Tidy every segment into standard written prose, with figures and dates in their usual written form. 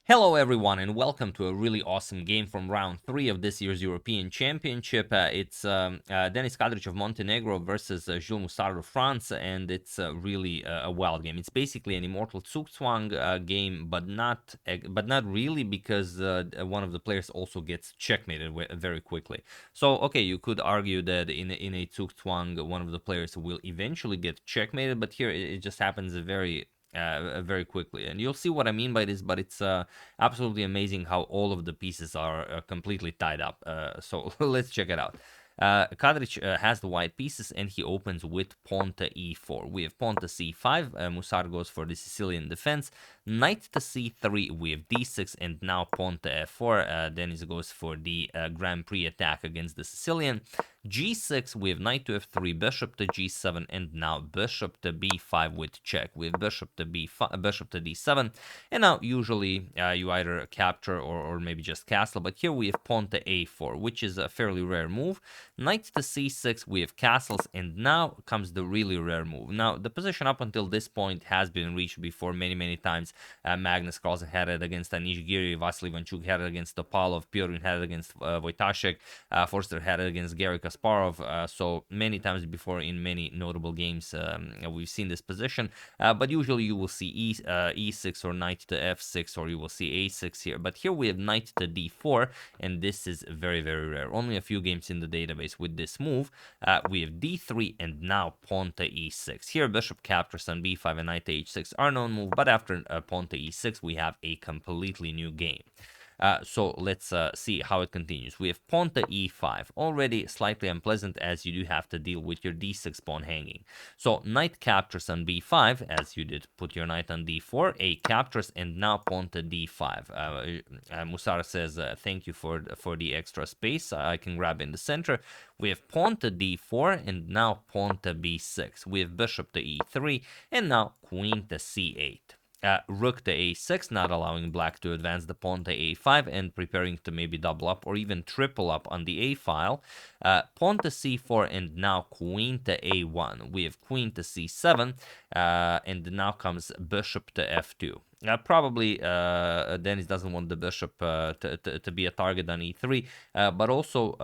Hello everyone and welcome to a really awesome game from round 3 of this year's European Championship. It's Denis Kadric of Montenegro versus Jules Moussard of France, and it's really a wild game. It's basically an Immortal Zugzwang game, but not really, because one of the players also gets checkmated very quickly. So okay, you could argue that in a Zugzwang one of the players will eventually get checkmated, but here it just happens very quickly, and you'll see what I mean by this. But it's absolutely amazing how all of the pieces are completely tied up. So let's check it out. Kadric has the white pieces, and he opens with pawn to e4. We have pawn to c5. Moussard goes for the Sicilian defense. Knight to c3. We have d6, and now pawn to f4. Denis goes for the Grand Prix attack against the Sicilian. g6. We have knight to f3, bishop to g7, and now bishop to b5 with check. We have bishop to b5, bishop to d7, and now usually you either capture or maybe just castle. But here we have pawn to a4, which is a fairly rare move. Knight to c6, we have castles, and now comes the really rare move. Now, the position up until this point has been reached before many times. Magnus Carlsen had it against Anish Giri, Vasily Ivanchuk had it against Topalov, Piorin had it against Wojtaszek, Forster had it against Garry Kasparov, so many times before in many notable games we've seen this position, but usually you will see e6 or knight to f6, or you will see a6 here. But here we have knight to d4, and this is very rare. Only a few games in the database with this move. We have d3, and now pawn to e6. Here bishop captures on b5 and knight to h6 are known move, but after pawn to e6 we have a completely new game. So let's see how it continues. We have pawn to e5, already slightly unpleasant, as you do have to deal with your d6 pawn hanging. So knight captures on b5, as you did put your knight on d4, a captures, and now pawn to d5. Moussard says, thank you for the extra space, I can grab in the center. We have pawn to d4, and now pawn to b6. We have bishop to e3, and now queen to c8. Rook to a6, not allowing black to advance the pawn to a5, and preparing to maybe double up or even triple up on the a file. Pawn to c4, and now queen to a1. We have queen to c7, and now comes bishop to f2. Probably Denis doesn't want the bishop to be a target on e3, but also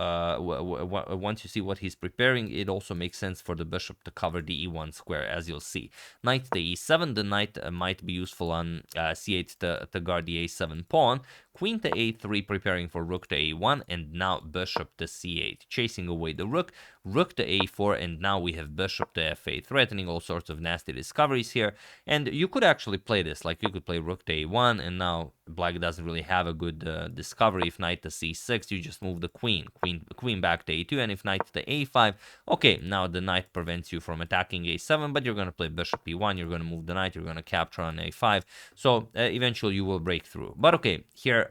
once you see what he's preparing, it also makes sense for the bishop to cover the e1 square, as you'll see. Knight to e7, the knight might be useful on c8 to guard the a7 pawn. Queen to a3, preparing for rook to a1, and now bishop to c8, chasing away the rook. Rook to a4, and now we have bishop to f8, threatening all sorts of nasty discoveries here. And you could actually play this, like you could play rook to a1, and now black doesn't really have a good discovery. If knight to c6, you just move the queen back to a2, and if knight to a5, okay, now the knight prevents you from attacking a7, but you're going to play bishop e1, you're going to move the knight, you're going to capture on a5, so eventually you will break through. But okay, here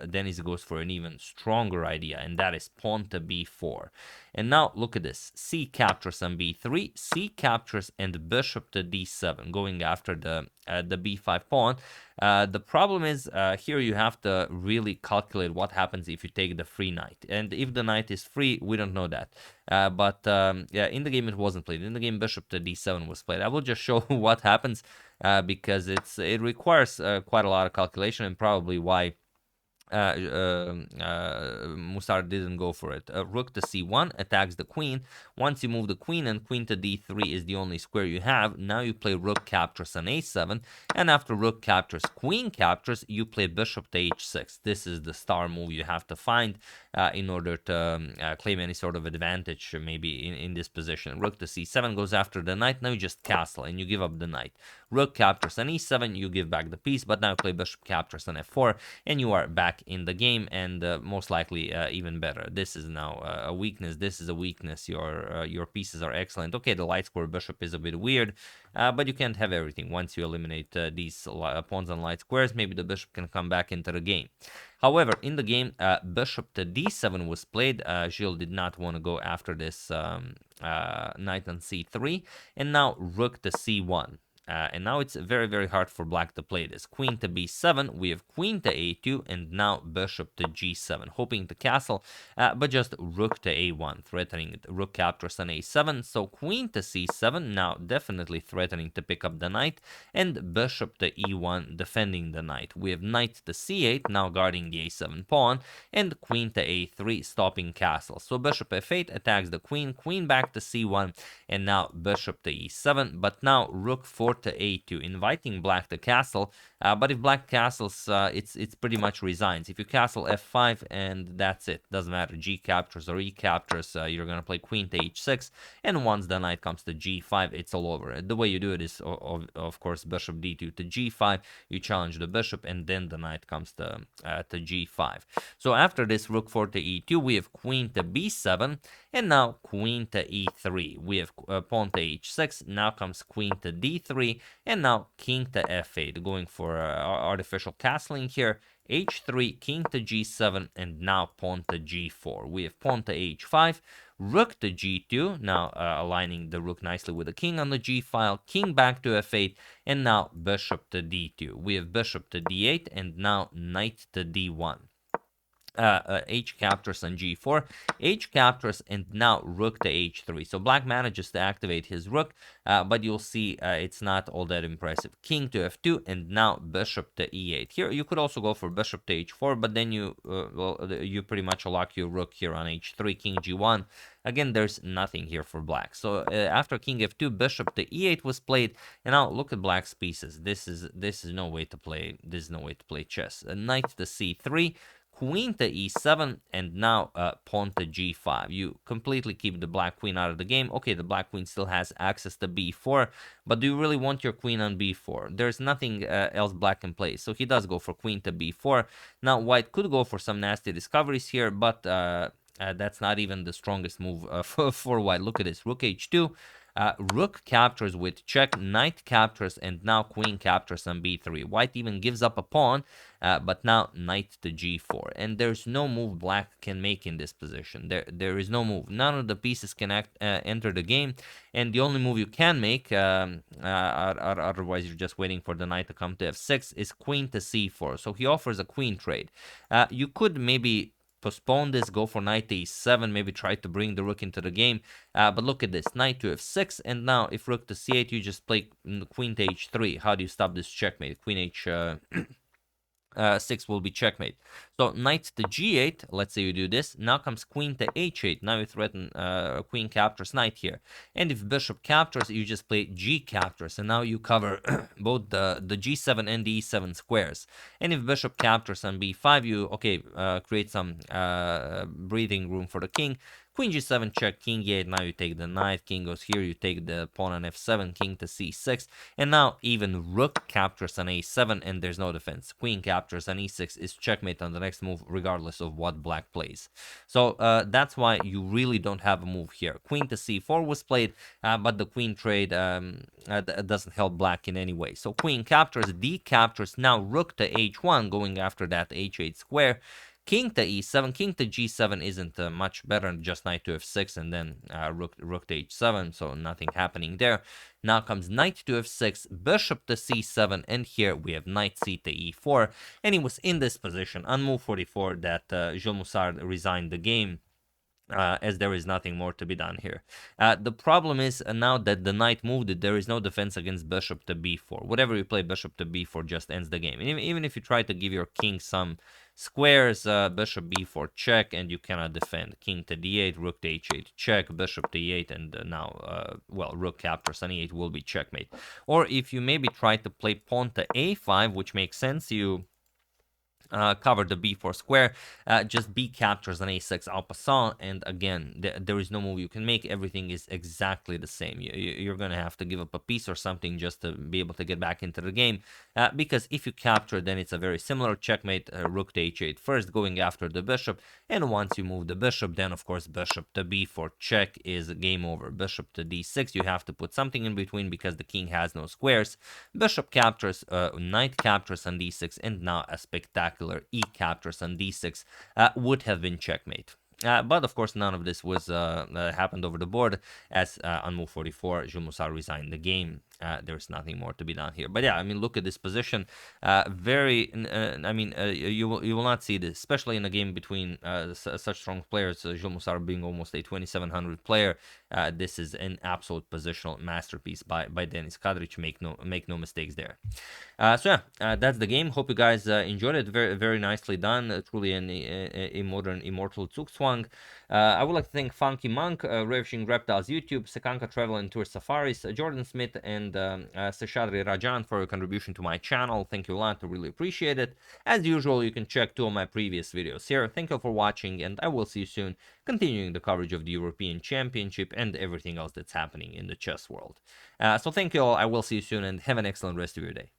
Denis goes for an even stronger idea, and that is pawn to b4. And now look at this. C captures on b3, c captures, and bishop to d7, going after the b5 pawn. The problem is here you have to really calculate what happens if you take the free knight. And if the knight is free, we don't know that. But yeah, in the game it wasn't played. In the game bishop to d7 was played. I will just show what happens because it requires quite a lot of calculation, and probably why Moussard didn't go for it. Rook to c1 attacks the queen. Once you move the queen, and queen to d3 is the only square you have, now you play rook captures on a7, and after rook captures, queen captures, you play bishop to h6. This is the star move you have to find in order to claim any sort of advantage maybe in this position. Rook to c7 goes after the knight. Now you just castle and you give up the knight. Rook captures on e7, you give back the piece, but now you play bishop captures on f4, and you are back in the game, and most likely even better. This is now a weakness. This is a weakness. Your pieces are excellent. Okay, the light square bishop is a bit weird, but you can't have everything. Once you eliminate these pawns on light squares, maybe the bishop can come back into the game. However, in the game, bishop to d7 was played. Gilles did not want to go after this knight on c3, and now rook to c1. And now it's very, very hard for black to play this. Queen to b7, we have queen to a2, and now bishop to g7, hoping to castle, but just rook to a1, threatening rook captures on a7. So queen to c7, now definitely threatening to pick up the knight, and bishop to e1, defending the knight. We have knight to c8, now guarding the a7 pawn, and queen to a3, stopping castle. So bishop f8 attacks the queen, queen back to c1, and now bishop to e7, but now rook 4 to a2, inviting black to castle. But if black castles, it's pretty much resigns. If you castle f5, and that's it, doesn't matter, g captures or e captures, you're gonna play queen to h6, and once the knight comes to g5, it's all over. The way you do it is, of course, bishop d2 to g5, you challenge the bishop, and then the knight comes to g5. So after this rook 4 to e2, we have queen to b7, and now queen to e3. We have pawn to h6, now comes queen to d3, and now king to f8, going for artificial castling here. h3, king to g7, and now pawn to g4. We have pawn to h5, rook to g2, now aligning the rook nicely with the king on the g file, king back to f8, and now bishop to d2. We have bishop to d8, and now knight to d1. H captures on g4, H captures, and now rook to h3. So black manages to activate his rook, but you'll see it's not all that impressive. King to f2, and now bishop to e8. Here you could also go for bishop to h4, but then you you pretty much lock your rook here on h3, king g1. Again, there's nothing here for black. So after king f2, bishop to e8 was played, and now look at black's pieces. This is no way to play. This is no way to play chess. Knight to c3. Queen to e7, and now pawn to g5. You completely keep the black queen out of the game. Okay, the black queen still has access to b4, but do you really want your queen on b4? There's nothing else black can play, so he does go for queen to b4. Now white could go for some nasty discoveries here, but that's not even the strongest move for white. Look at this, rook h2. Rook captures with check, knight captures, and now queen captures on b3. White even gives up a pawn, but now knight to g4. And there's no move black can make in this position. There is no move. None of the pieces can enter the game, and the only move you can make, otherwise you're just waiting for the knight to come to f6, is queen to c4. So he offers a queen trade. You could maybe postpone this, go for knight to e7, maybe try to bring the rook into the game, but look at this, knight to f6, and now if rook to c8, you just play queen to h3. How do you stop this checkmate? Queen h6 will be checkmate. So knight to g8, let's say you do this, now comes queen to h8, now you threaten queen captures knight here, and if bishop captures, you just play g captures, and now you cover both the g7 and the e7 squares. And if bishop captures on b5, you create some breathing room for the king. Queen g7 check, king e8, now you take the knight, king goes here, you take the pawn on f7, king to c6, and now even rook captures on a7, and there's no defense. Queen captures on e6 is checkmate on the next move, regardless of what black plays. So that's why you really don't have a move here. Queen to c4 was played, but the queen trade doesn't help black in any way. So queen captures, d captures, now rook to h1, going after that h8 square. King to e7, king to g7 isn't much better, just knight to f6, and then rook to h7, so nothing happening there. Now comes knight to f6, bishop to c7, and here we have knight c to e4, and it was in this position on move 44 that Jules Moussard resigned the game. As there is nothing more to be done here. The problem is now that the knight moved, there is no defense against bishop to b4. Whatever you play bishop to b4 just ends the game. And even if you try to give your king some squares, bishop b4 check, and you cannot defend. King to d8, rook to h8 check, bishop to e8, and now, rook captures on e8 will be checkmate. Or if you maybe try to play pawn to a5, which makes sense, you cover the b4 square, just b captures on a6 en passant, and again there is no move you can make. Everything is exactly the same. You're gonna have to give up a piece or something just to be able to get back into the game, because if you capture, then it's a very similar checkmate. Rook to h8 first, going after the bishop, and once you move the bishop, then of course bishop to b4 check is game over. Bishop to d6, you have to put something in between because the king has no squares. Bishop captures, knight captures on d6, and now a spectacular e captures on d6 would have been checkmate. But of course none of this was happened over the board, as on move 44 Jules Moussard resigned the game. there's nothing more to be done here. But yeah, I mean, look at this position. You will not see this, especially in a game between such strong players. Jules Moussard being almost a 2700 player. This is an absolute positional masterpiece by Denis Kadric. Make no mistakes there. That's the game. Hope you guys enjoyed it. Very, very nicely done. Truly a modern immortal Zugzwang. I would like to thank Funky Monk, Ravishing Reptiles YouTube, Sekanka Travel and Tour Safaris, Jordan Smith, and Seshadri Rajan for your contribution to my channel. Thank you a lot. I really appreciate it. As usual, you can check 2 of my previous videos here. Thank you for watching, and I will see you soon, continuing the coverage of the European Championship and everything else that's happening in the chess world. So thank you all. I will see you soon, and have an excellent rest of your day.